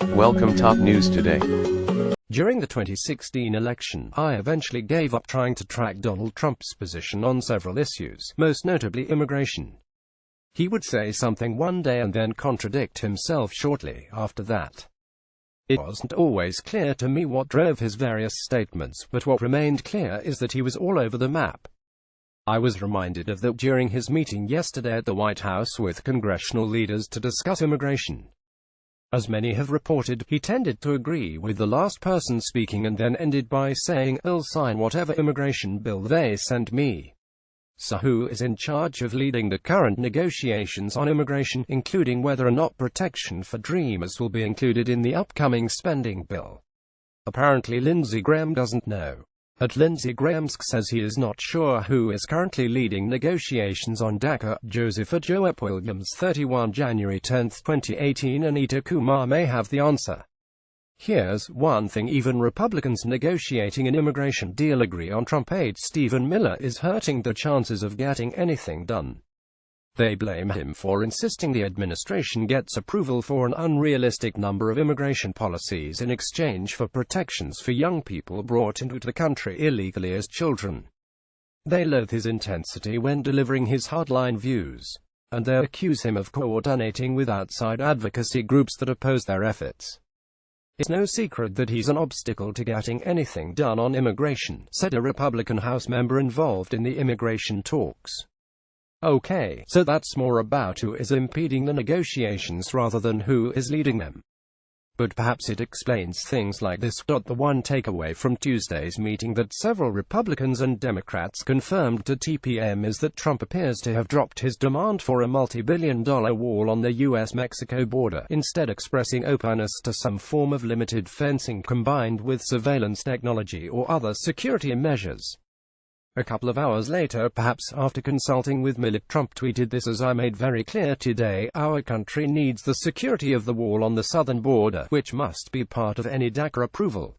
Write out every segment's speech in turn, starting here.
Welcome Top News Today. During the 2016 election, I eventually gave up trying to track Donald Trump's position on several issues, most notably immigration. He would say something one day and then contradict himself shortly after that. It wasn't always clear to me what drove his various statements, but what remained clear is that he was all over the map. I was reminded of that during his meeting yesterday at the White House with congressional leaders to discuss immigration. As many have reported, he tended to agree with the last person speaking and then ended by saying, "I'll sign whatever immigration bill they send me." So who is in charge of leading the current negotiations on immigration, including whether or not protection for Dreamers will be included in the upcoming spending bill? Apparently Lindsey Graham doesn't know. At Lindsey Graham's says he is not sure who is currently leading negotiations on DACA. Joseph Joep Williams 31 January 10, 2018 Anita Kumar may have the answer. Here's one thing: even Republicans negotiating an immigration deal agree on Trump aide Stephen Miller is hurting the chances of getting anything done. They blame him for insisting the administration gets approval for an unrealistic number of immigration policies in exchange for protections for young people brought into the country illegally as children. They loathe his intensity when delivering his hardline views, and they accuse him of coordinating with outside advocacy groups that oppose their efforts. "It's no secret that he's an obstacle to getting anything done on immigration," said a Republican House member involved in the immigration talks. Okay, so that's more about who is impeding the negotiations rather than who is leading them. But perhaps it explains things like this. The one takeaway from Tuesday's meeting that several Republicans and Democrats confirmed to TPM is that Trump appears to have dropped his demand for a multi-billion-dollar wall on the US-Mexico border, instead expressing openness to some form of limited fencing combined with surveillance technology or other security measures. A couple of hours later, perhaps after consulting with Miller, Trump tweeted this: "As I made very clear today, our country needs the security of the wall on the southern border, which must be part of any DACA approval."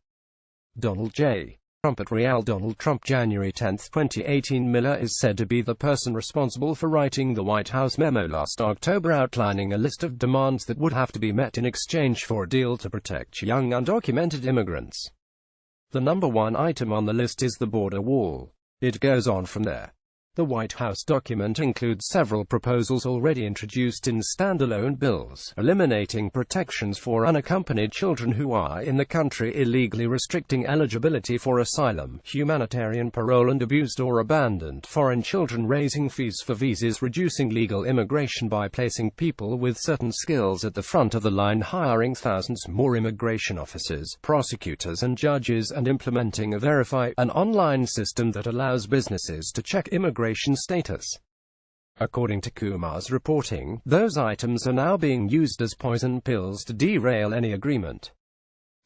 Donald J. Trump at Real Donald Trump January 10, 2018 Miller is said to be the person responsible for writing the White House memo last October outlining a list of demands that would have to be met in exchange for a deal to protect young undocumented immigrants. The number one item on the list is the border wall. It goes on from there. The White House document includes several proposals already introduced in standalone bills, eliminating protections for unaccompanied children who are in the country illegally, restricting eligibility for asylum, humanitarian parole, and abused or abandoned foreign children, raising fees for visas, reducing legal immigration by placing people with certain skills at the front of the line, hiring thousands more immigration officers, prosecutors, and judges, and implementing a Verify, an online system that allows businesses to check immigration status. According to Kumar's reporting, those items are now being used as poison pills to derail any agreement.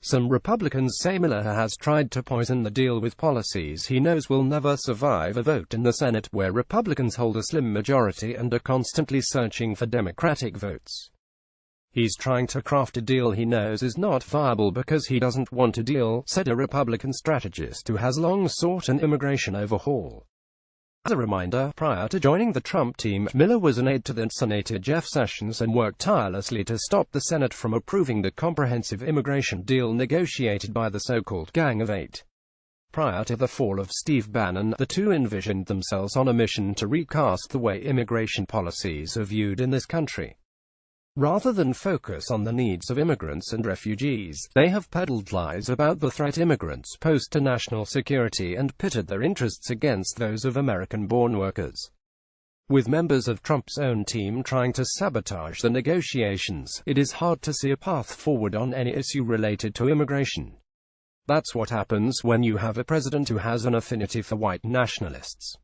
Some Republicans say Miller has tried to poison the deal with policies he knows will never survive a vote in the Senate, where Republicans hold a slim majority and are constantly searching for Democratic votes. "He's trying to craft a deal he knows is not viable because he doesn't want a deal," said a Republican strategist who has long sought an immigration overhaul. As a reminder, prior to joining the Trump team, Miller was an aide to then Senator Jeff Sessions and worked tirelessly to stop the Senate from approving the comprehensive immigration deal negotiated by the so-called Gang of Eight. Prior to the fall of Steve Bannon, the two envisioned themselves on a mission to recast the way immigration policies are viewed in this country. Rather than focus on the needs of immigrants and refugees, they have peddled lies about the threat immigrants pose to national security and pitted their interests against those of American-born workers. With members of Trump's own team trying to sabotage the negotiations, it is hard to see a path forward on any issue related to immigration. That's what happens when you have a president who has an affinity for white nationalists.